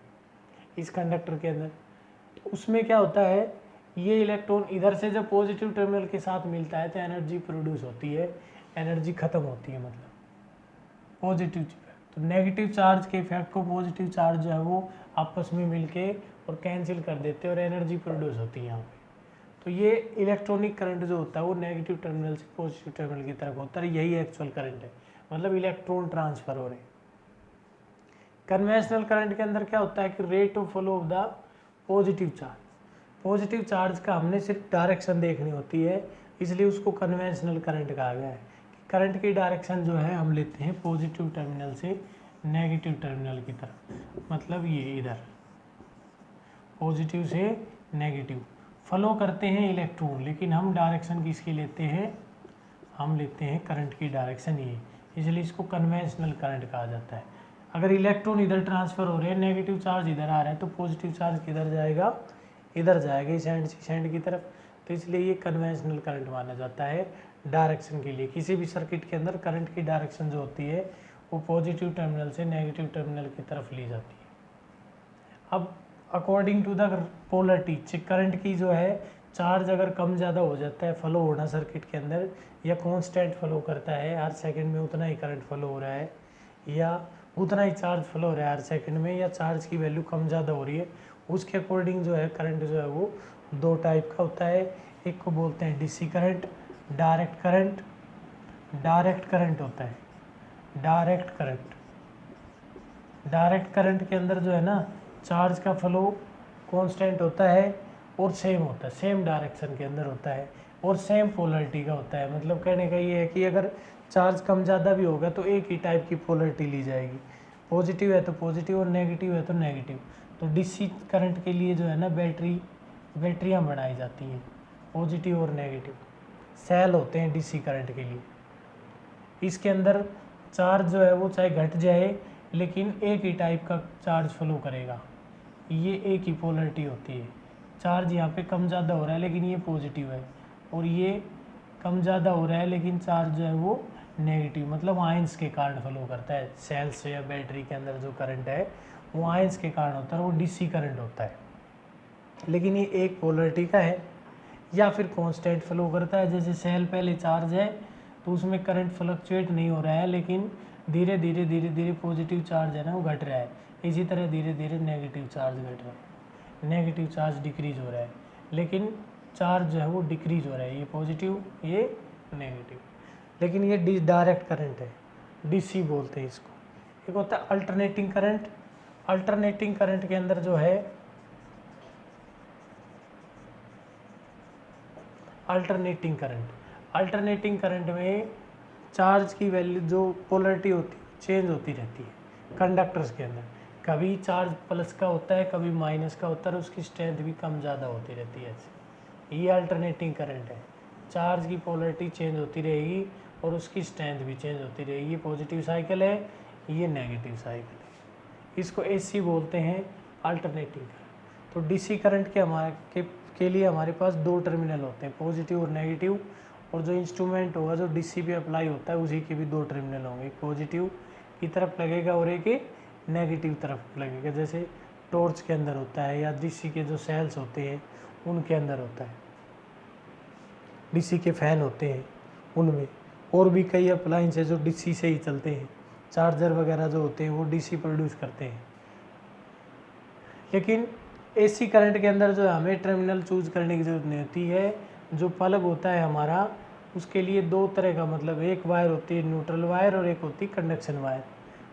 इस कंडक्टर के अंदर। तो उसमें क्या होता है, ये इलेक्ट्रॉन इधर से जब पॉजिटिव टर्मिनल के साथ मिलता है तो एनर्जी प्रोड्यूस होती है, एनर्जी ख़त्म होती है, मतलब पॉजिटिव। तो नेगेटिव चार्ज के इफेक्ट को पॉजिटिव चार्ज जो है वो आपस में मिलके और कैंसिल कर देते हैं और एनर्जी प्रोड्यूस होती है यहाँ पे। तो ये इलेक्ट्रॉनिक करंट जो होता है वो नेगेटिव टर्मिनल से पॉजिटिव टर्मिनल की तरफ होता है, यही एक्चुअल करंट है, मतलब इलेक्ट्रॉन ट्रांसफर हो रहे हैं। कन्वेंशनल करंट के अंदर क्या होता है कि rate of flow of the positive charge, positive charge का हमने सिर्फ डायरेक्शन देखनी होती है, इसलिए उसको कन्वेंशनल करंट कहा गया है। करंट की डायरेक्शन जो है हम लेते हैं पॉजिटिव टर्मिनल से नेगेटिव टर्मिनल की तरफ, मतलब ये इधर पॉजिटिव से नेगेटिव फ्लो करते हैं इलेक्ट्रॉन, लेकिन हम डायरेक्शन किसकी लेते हैं, हम लेते हैं करंट की डायरेक्शन ये, इसलिए इसको कन्वेंशनल करंट कहा जाता है। अगर इलेक्ट्रॉन इधर ट्रांसफ़र हो रहे हैं, नेगेटिव चार्ज इधर आ रहा है, तो पॉजिटिव चार्ज किधर जाएगा, इधर जाएगा इस एंड की तरफ, तो इसलिए ये कन्वेंशनल करंट माना जाता है डायरेक्शन के लिए। किसी भी सर्किट के अंदर करंट की डायरेक्शन जो होती है वो पॉजिटिव टर्मिनल से नेगेटिव टर्मिनल की तरफ ली जाती है। अब according to the polarity, current की जो है चार्ज अगर कम ज़्यादा हो जाता है फ्लो होना सर्किट के अंदर, या कांस्टेंट फ्लो करता है हर सेकंड में उतना ही करंट फ्लो हो रहा है, या उतना ही चार्ज फ्लो हो रहा है हर सेकंड में, या चार्ज की वैल्यू कम ज़्यादा हो रही है, उसके अकॉर्डिंग जो है करंट जो है वो दो टाइप का होता है। एक को बोलते हैं DC current, direct current, direct current होता है डायरेक्ट करंट। डायरेक्ट करंट के अंदर जो है ना चार्ज का फ्लो कांस्टेंट होता है और सेम होता है, सेम डायरेक्शन के अंदर होता है और सेम पोलरिटी का होता है। मतलब कहने का ये है कि अगर चार्ज कम ज़्यादा भी होगा तो एक ही टाइप की पोलरिटी ली जाएगी, पॉजिटिव है तो पॉजिटिव और नेगेटिव है तो नेगेटिव। तो डीसी करंट के लिए जो है ना बैटरियाँ बनाई जाती हैं, पॉजिटिव और नेगेटिव सेल होते हैं डीसी करंट के लिए। इसके अंदर चार्ज जो है वो चाहे घट जाए लेकिन एक ही टाइप का चार्ज फ्लो करेगा, ये एक ही पोलरिटी होती है। चार्ज यहाँ पे कम ज़्यादा हो रहा है लेकिन ये पॉजिटिव है, और ये कम ज़्यादा हो रहा है लेकिन चार्ज जो है वो नेगेटिव, मतलब आयंस के कारण फ्लो करता है। सेल्स या बैटरी के अंदर जो करंट है वो आयंस के कारण होता है, वो डीसी करंट होता है। लेकिन ये एक पोलरिटी का है या फिर कांस्टेंट फ्लो करता है। जैसे सेल पहले चार्ज है तो उसमें करंट फ्लक्चुएट नहीं हो रहा है, लेकिन धीरे धीरे पॉजिटिव चार्ज है ना वो घट रहा है। इसी तरह धीरे धीरे नेगेटिव चार्ज घट रहा है, नेगेटिव चार्ज डिक्रीज हो रहा है, लेकिन चार्ज जो है वो डिक्रीज हो रहा है, ये पॉजिटिव ये नेगेटिव। लेकिन ये डायरेक्ट करंट है, डीसी बोलते हैं इसको। एक होता है अल्टरनेटिंग करंट। अल्टरनेटिंग करंट के अंदर जो है अल्टरनेटिंग करंट में चार्ज की वैल्यू जो पोलरिटी होती है चेंज होती रहती है कंडक्टर्स के अंदर। कभी चार्ज प्लस का होता है, कभी माइनस का होता है, और उसकी स्ट्रेंथ भी कम ज़्यादा होती रहती है। ऐसे ये अल्टरनेटिंग करंट है। चार्ज की पोलरिटी चेंज होती रहेगी और उसकी स्ट्रेंथ भी चेंज होती रहेगी। ये पॉजिटिव साइकिल है, ये नेगेटिव साइकिल है। इसको एसी बोलते हैं, अल्टरनेटिंग करंट। तो डीसी करंट के लिए हमारे पास दो टर्मिनल होते हैं, पॉजिटिव और नेगेटिव। और जो इंस्ट्रूमेंट होगा जो डीसी पे अप्लाई होता है उसी के भी दो टर्मिनल होंगे, पॉजिटिव की तरफ लगेगा और एक नेगेटिव तरफ लगेगा। जैसे टॉर्च के अंदर होता है या डीसी के जो सेल्स होते हैं उनके अंदर होता है, डीसी के फैन होते हैं उनमें, और भी कई अप्लायंस है जो डीसी से ही चलते हैं। चार्जर वगैरह जो होते हैं वो डीसी प्रोड्यूस करते हैं। लेकिन एसी करंट के अंदर जो हमें टर्मिनल चूज करने की ज़रूरत नहीं होती है। जो प्लग होता है हमारा उसके लिए दो तरह का, मतलब एक वायर होती है न्यूट्रल वायर और एक होती है कंडक्शन वायर।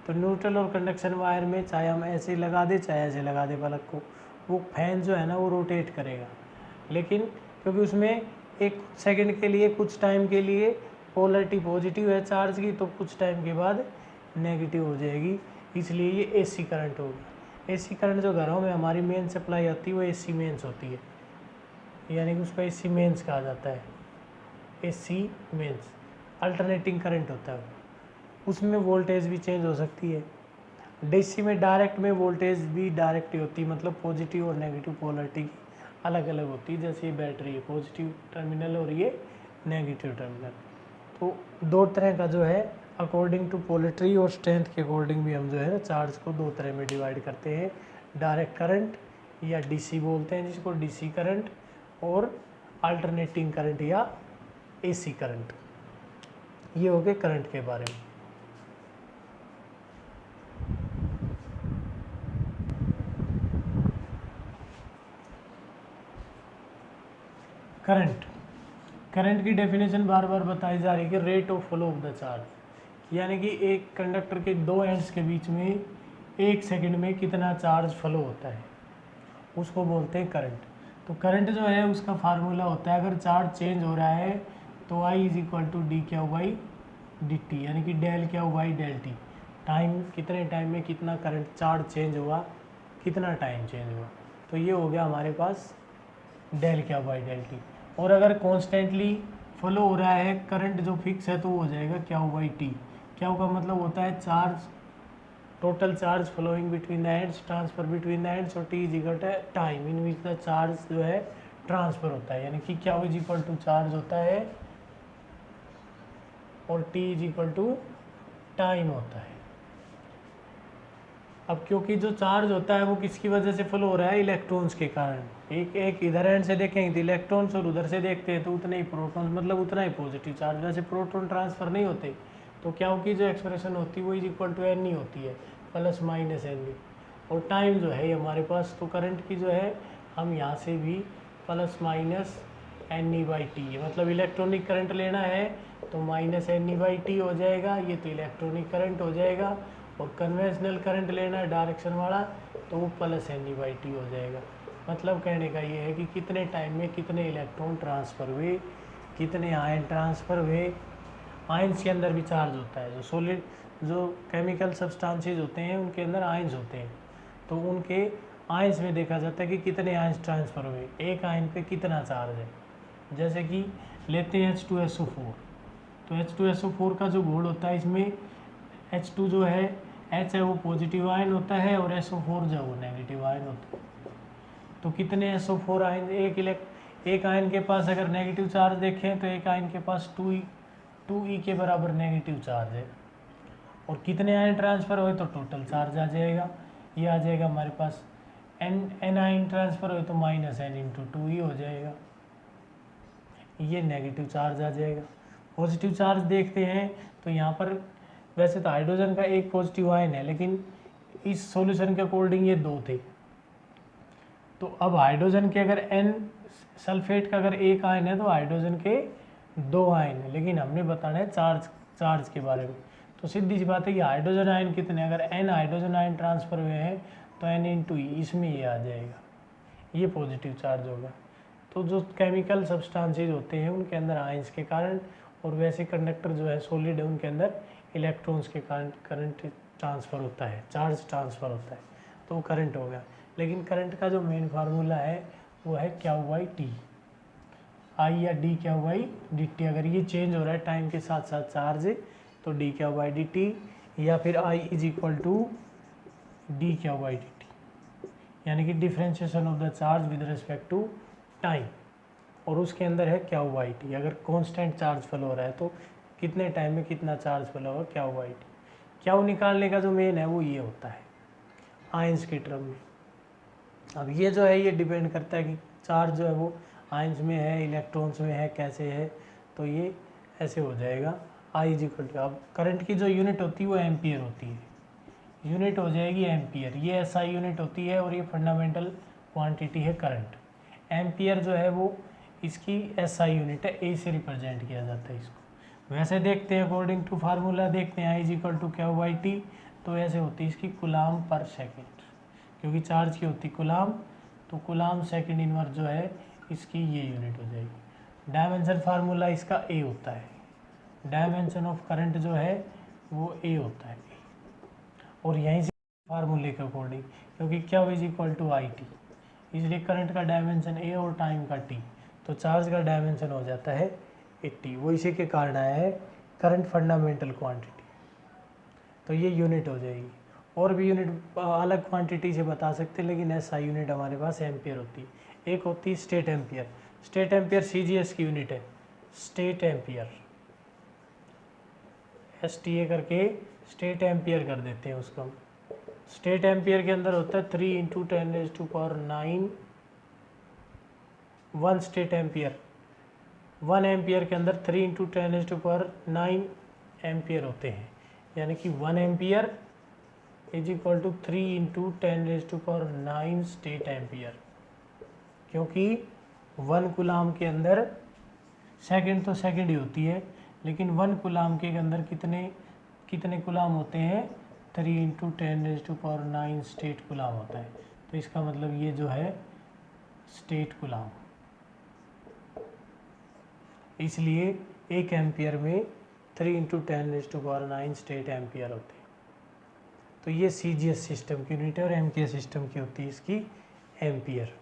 तो न्यूट्रल और कंडक्शन वायर में चाहे हम ऐसे लगा दे चाहे ऐसे लगा दे प्लग को, वो फैन जो है ना वो रोटेट करेगा। लेकिन क्योंकि उसमें एक सेकंड के लिए, कुछ टाइम के लिए पोलरिटी पॉजिटिव है चार्ज की, तो कुछ टाइम के बाद नेगेटिव हो जाएगी, इसलिए ये एसी करंट होगी। एसी करंट जो घरों में हमारी मेन सप्लाई आती है वो एसी मेंस होती है, यानी कि उसको एसी मेंस कहा जाता है। एसी मेंस अल्टरनेटिंग करंट होता है, उसमें वोल्टेज भी चेंज हो सकती है। डीसी में डायरेक्ट में वोल्टेज भी डायरेक्ट ही होती है, मतलब पॉजिटिव और नेगेटिव पोलरिटी अलग अलग होती है। जैसे ये बैटरी है, पॉजिटिव टर्मिनल और ये नेगेटिव टर्मिनल। तो दो तरह का जो है अकॉर्डिंग टू पोलरिटी और स्ट्रेंथ के अकॉर्डिंग भी हम जो है चार्ज को दो तरह में डिवाइड करते हैं, डायरेक्ट करंट या डीसी बोलते हैं जिसको, डीसी करंट, और अल्टरनेटिंग करंट या एसी करंट। ये हो गए करंट के बारे में। करंट की डेफिनेशन बार बार बताई जा रही है कि rate of flow of the charge, यानी कि एक कंडक्टर के दो एंड्स के बीच में एक सेकंड में कितना चार्ज फ्लो होता है, उसको बोलते हैं करंट। तो करंट जो है उसका फार्मूला होता है, अगर चार्ज चेंज हो रहा है तो I = डी क्या बाई डी टी, यानी कि डेल क्या बाई डेल टी। टाइम, कितने टाइम में कितना करंट चार्ज चेंज हुआ, कितना टाइम चेंज हुआ, तो ये हो गया हमारे पास डेल क्या बाई डेल टी। और अगर कॉन्स्टेंटली फ्लो हो रहा है करंट जो फिक्स है तो वो हो जाएगा क्या बाई टी। क्या का मतलब होता है charge, total charge flowing between the ends, transfer between the ends, और T is time in which the charge जो है ट्रांसफर होता है, यानी कि क्या इज चार्ज होता है और टी इज टाइम होता है। अब क्योंकि जो चार्ज होता है वो किसकी वजह से फ्लो हो रहा है, इलेक्ट्रॉन्स के कारण। एक इधर एंड से देखेंगे तो इलेक्ट्रॉन्स और उधर से देखते हैं तो उतने ही प्रोटॉन, मतलब उतना ही पॉजिटिव चार्ज। वैसे प्रोटॉन ट्रांसफर नहीं होते, तो क्या की जो एक्सप्रेशन होती है वो इज इक्वल टू एन ही होती है, प्लस माइनस एन ही। और टाइम जो है हमारे पास, तो करंट की जो है हम यहाँ से भी plus minus N E by T, मतलब इलेक्ट्रॉनिक करंट लेना है तो minus N E by T हो जाएगा, ये तो इलेक्ट्रॉनिक करंट हो जाएगा। और कन्वेंशनल करंट लेना है डायरेक्शन वाला तो वो plus N E by T हो जाएगा। मतलब कहने का ये है कि कितने टाइम में कितने इलेक्ट्रॉन ट्रांसफ़र हुए, कितने आयन ट्रांसफ़र हुए। आयन्स के अंदर भी चार्ज होता है, जो सॉलिड जो केमिकल सब्सटेंसेस होते हैं उनके अंदर आयन्स होते हैं, तो उनके आयन्स में देखा जाता है कि कितने आयन्स ट्रांसफ़र हुए, एक आयन पे कितना चार्ज है। जैसे कि लेते हैं H2SO4, तो H2SO4 का जो घोल होता है इसमें H2 जो है, H है वो पॉजिटिव आयन होता है और SO4 जो है वो नेगेटिव आयन होता है। तो कितने SO4 आयन, एक आयन के पास अगर नेगेटिव चार्ज देखें तो एक आयन के पास 2e के बराबर नेगेटिव चार्ज है। और कितने आयन ट्रांसफ़र हुए तो टोटल चार्ज आ जाएगा, ये आ जाएगा हमारे पास n आयन ट्रांसफ़र हुए तो माइनस एन इंटू 2e हो जाएगा, ये नेगेटिव चार्ज आ जाएगा। पॉजिटिव चार्ज देखते हैं तो यहाँ पर वैसे तो हाइड्रोजन का एक पॉजिटिव आयन है, लेकिन इस सॉल्यूशन के अकॉर्डिंग ये 2 थे। तो अब हाइड्रोजन के अगर n, सल्फेट का अगर एक आयन है तो हाइड्रोजन के 2 आयन है, लेकिन हमने बताना है चार्ज के बारे में। तो सीधी सी बात है कि हाइड्रोजन आयन कितने, अगर n हाइड्रोजन आयन ट्रांसफ़र हुए हैं तो n इंटू ई, इसमें ये आ जाएगा, ये पॉजिटिव चार्ज होगा। तो जो केमिकल सब्सटेंसेस होते हैं उनके अंदर आयंस के कारण, और वैसे कंडक्टर जो है सॉलिड है उनके अंदर इलेक्ट्रॉन्स के कारण करंट ट्रांसफ़र होता है, चार्ज ट्रांसफ़र होता है, तो वो करंट हो गया। लेकिन करंट का जो मेन फार्मूला है वो है क्यू बाई टी, आई या D Q by D T. अगर ये चेंज हो रहा है टाइम के साथ साथ चार्ज तो D Q by D T, या फिर I is equal to D Q by D T, यानी कि differentiation of the charge with respect to time, और उसके अंदर है क्यू बाई टी। अगर कांस्टेंट चार्ज फ्लो हो रहा है तो कितने टाइम में कितना चार्ज फ्लो होगा, क्यू बाई टी। क्यू निकालने का जो मेन है वो ये होता है आयंस के टर्म में। अब ये जो है ये डिपेंड करता है कि चार्ज जो है वो आयंस में है, इलेक्ट्रॉन्स में है, कैसे है, तो ये ऐसे हो जाएगा आई इज इक्वल टू। अब करंट की जो यूनिट होती है वो एम्पियर होती है, यूनिट हो जाएगी एम्पियर, ये एसआई यूनिट होती है, और ये फंडामेंटल क्वांटिटी है करंट। एम्पियर जो है वो इसकी एसआई यूनिट है, ए से रिप्रेजेंट किया जाता है इसको। वैसे देखते हैं अकॉर्डिंग टू फार्मूला, देखते हैं I is equal to Q by T, तो ऐसे होती है इसकी कुलाम पर सेकेंड, क्योंकि चार्ज की होती कुलाम, तो कुलाम सेकेंड इनवर्स जो है इसकी ये यूनिट हो जाएगी। डायमेंशन फार्मूला इसका ए होता है, डायमेंशन ऑफ करंट जो है वो ए होता है, और यहीं से फार्मूले के अकॉर्डिंग, क्योंकि Q is equal to I T, इसलिए करंट का डायमेंशन ए और टाइम का टी, तो चार्ज का डायमेंशन हो जाता है 80। वो इसी के कारण आया है करंट फंडामेंटल क्वांटिटी, तो ये यूनिट हो जाएगी। और भी यूनिट अलग क्वांटिटी से बता सकते हैं, लेकिन ऐसा यूनिट हमारे पास एम्पियर होती है। एक होती है state ampere, state ampere CGS की यूनिट है, स्टेट एम्पियर, STA करके स्टेट एम्पियर कर देते हैं उसको हम। स्टेट एम्पियर के अंदर होता है 3 इंटू 10⁹ 1 स्टेट एम्पियर, 1 एम्पियर के अंदर 3 इंटू 10⁹ एम्पियर होते हैं, यानी कि 1 ampere is equal to 3 into 10⁹ stat ampere, क्योंकि 1 कूलाम के अंदर सेकंड तो सेकंड ही होती है, लेकिन 1 कूलाम के अंदर कितने कूलाम होते हैं, 3 इंटू 10⁹ स्टेट कूलाम होता है। तो इसका मतलब ये जो है स्टेट कूलाम, इसलिए 1 एम्पियर में 3 इंटू 10⁹ स्टेट एम्पियर होते हैं। तो ये सीजीएस सिस्टम की यूनिट है, और एमके सिस्टम की होती है इसकी एम्पियर,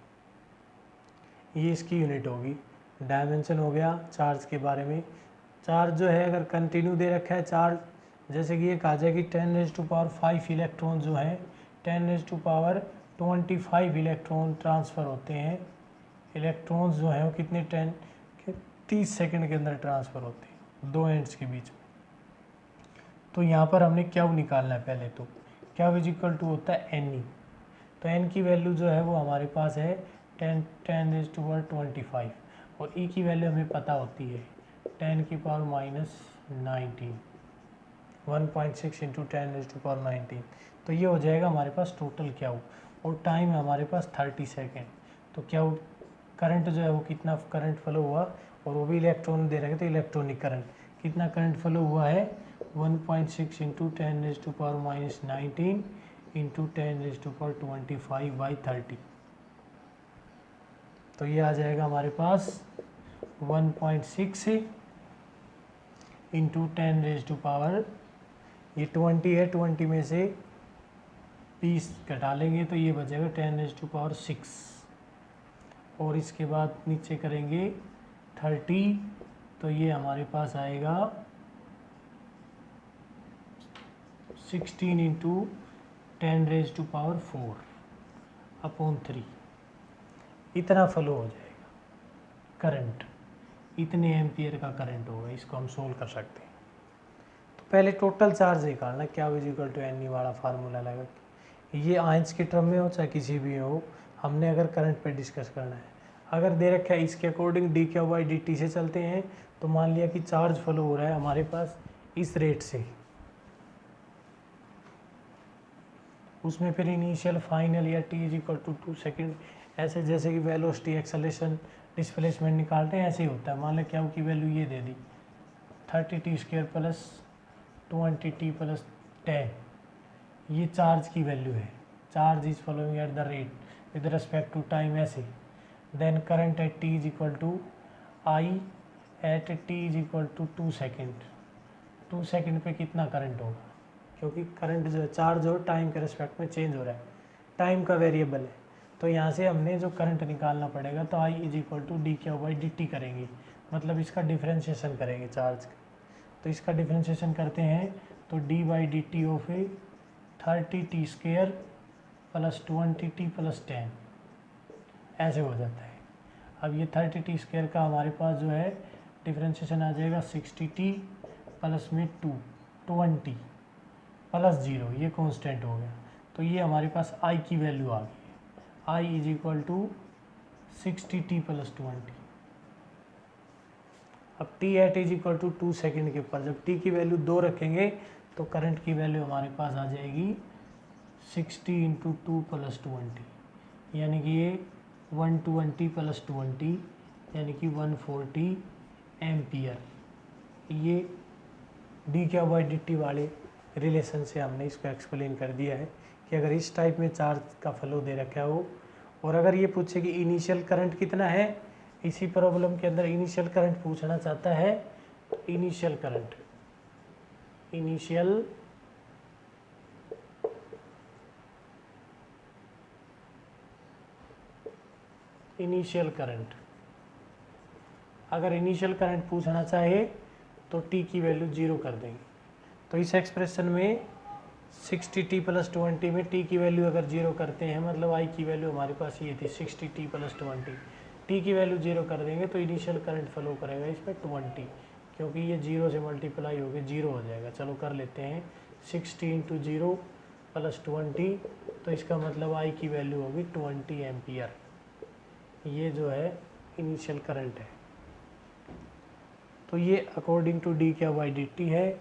ये इसकी यूनिट होगी। डायमेंशन हो गया चार्ज के बारे में। चार्ज जो है अगर कंटिन्यू दे रखा है चार्ज, जैसे कि ये कहा जाए कि 10⁵ इलेक्ट्रॉन जो है 10⁻25 इलेक्ट्रॉन ट्रांसफ़र होते हैं। इलेक्ट्रॉन्स जो हैं वो कितने 30 सेकंड के अंदर ट्रांसफ़र होते हैं 2 एंड्स के बीच में। तो यहाँ पर हमने क्या निकालना है, पहले तो क्या इज इक्वल टू होता है एन ई। तो एन की वैल्यू जो है वो हमारे पास है 10⁻⁻25 और ई की वैल्यू हमें पता होती है 10⁻⁻19 1.6 इंटू 10⁻⁻19। तो ये हो जाएगा हमारे पास टोटल क्या हो, और टाइम है हमारे पास 30 सेकेंड। तो क्या हो करंट जो है वो कितना करंट फ्लो हुआ, और वो भी इलेक्ट्रॉन दे रखे, तो इलेक्ट्रॉनिक करंट कितना करंट फ्लो हुआ है 1.6 इंटू 10⁻⁻19 इंटू 10⁻25/30। तो ये आ जाएगा हमारे पास 1.6 इंटू 10⁻, ये 20 है, 20 में से 20 घटा लेंगे तो ये बचेगा 10⁻6, और इसके बाद नीचे करेंगे 30, तो ये हमारे पास आएगा 16 इंटू 10⁻⁴/3। इतना फ्लो हो जाएगा करंट, इतने एम्पियर का करंट होगा। इसको हम सोल्व कर सकते हैं। तो पहले टोटल चार्ज निकालना, क्या इक्वल टू एन ई वाला फार्मूला लगा, ये आयंस के टर्म में हो चाहे किसी भी हो, हमने अगर करंट पे डिस्कस करना है। अगर दे रखा है इसके according D Q by D T से चलते हैं, तो मान लिया कि चार्ज फ्लो हो रहा है हमारे पास इस रेट से, उसमें फिर इनिशियल फाइनल या T is equal to 2 second, ऐसे जैसे कि वेलोसिटी एक्सेलरेशन डिस्प्लेसमेंट निकालते हैं ऐसे ही होता है। मान लें क्या की वैल्यू ये दे दी 30t² प्लस 20t प्लस 10, ये चार्ज की वैल्यू है। Charge is following at the rate with respect to time ऐसे। Then current at T is equal to I at T is equal to 2 second. 2 second पे कितना current होगा, क्योंकि current जो है चार्ज और टाइम के रिस्पेक्ट में चेंज हो रहा है, टाइम का वेरिएबल है। तो यहाँ से हमने जो करंट निकालना पड़ेगा, तो I is equal to D Q by D T करेंगे, मतलब इसका डिफ्रेंशिएशन करेंगे चार्ज का। तो इसका डिफ्रेंशिएशन करते हैं तो D by D T of 30t² plus 20t plus 10 ऐसे हो जाता है। अब ये 30t² का हमारे पास जो है डिफ्रेंशिएशन आ जाएगा 60t प्लस में 20 प्लस 0, ये कांस्टेंट हो गया। तो ये हमारे पास आई की वैल्यू आ गई है, I is equal to 60t plus 20। अब T at is equal to 2 second के ऊपर जब टी की वैल्यू 2 रखेंगे तो करंट की वैल्यू हमारे पास आ जाएगी 60 इंटू 2 प्लस 20, यानी कि ये 120 प्लस 20 यानी कि 140 एम्पियर। ये D Q by D T वाले रिलेशन से हमने इसको एक्सप्लेन कर दिया है कि अगर इस टाइप में चार्ज का फ्लो दे रखा हो, और अगर ये पूछे कि इनिशियल करंट कितना है, इसी प्रॉब्लम के अंदर इनिशियल करंट पूछना चाहता है, इनिशियल करंट, इनिशियल करंट, अगर इनिशियल करंट पूछना चाहे तो टी की वैल्यू 0 कर देंगे। तो इस एक्सप्रेशन में 60t प्लस 20 में टी की वैल्यू अगर 0 करते हैं, मतलब आई की वैल्यू हमारे पास ये थी 60t प्लस 20, टी की वैल्यू 0 कर देंगे तो इनिशियल करंट फ्लो करेगा इसमें 20, क्योंकि ये 0 से मल्टीप्लाई हो गया 0 हो जाएगा। चलो कर लेते हैं 60 इंटू 0 प्लस 20, तो इसका मतलब आई की वैल्यू होगी 20 एम्पियर। ये जो है इनिशियल करंट है। तो ये according to D Q by D T है,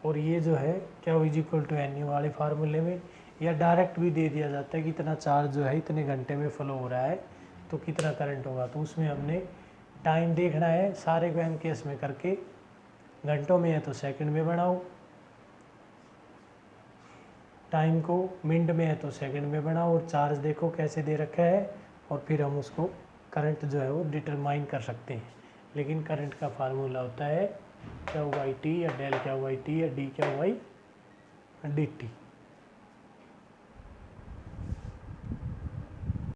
और ये जो है क्या is equal to N U वाले फार्मूले में, या डायरेक्ट भी दे दिया जाता है कि इतना चार्ज जो है इतने घंटे में फ्लो हो रहा है तो कितना करंट होगा। तो उसमें हमने टाइम देखना है, सारे को एम केस में करके, घंटों में है तो सेकंड में बढ़ाओ, टाइम को मिनट में है तो सेकंड में बढ़ाओ, और चार्ज देखो कैसे दे रखा है, और फिर हम उसको करंट जो है वो डिटरमाइन कर सकते हैं। लेकिन करंट का फार्मूला होता है क्यू बाई टी या डेल क्यू बाई टी या D Q by D T.